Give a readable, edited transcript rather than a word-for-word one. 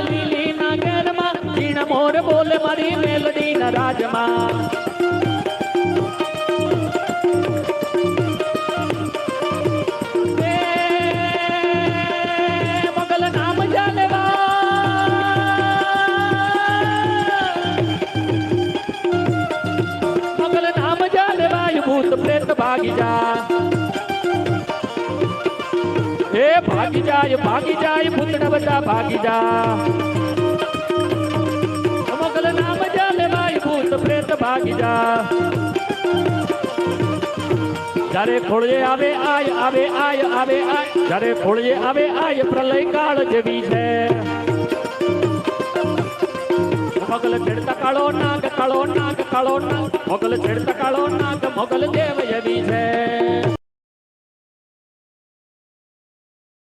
લીલી ના ઘેરમાં ઝીણ મોર બોલે મારી મેલડી ના રાજમાં. મોગલ નામ જાલેવા મોગલ નામ જાલેવા ભૂત પ્રેત ભાગી જા. એ ભાગી જાય ભૂતડા બધા ભાગી જા. મોગલ નામ જાલેવા ભૂત પ્રેત ભાગી જા. જ્યારે ખોળે આવે આય જ્યારે ખોળે આવે આય પ્રલય કાળ જેવી છે. મોગલ ચડતા કાળો નાગ મોગલ ચડતા કાળો નાગ મોગલ દેવ જેવી છે.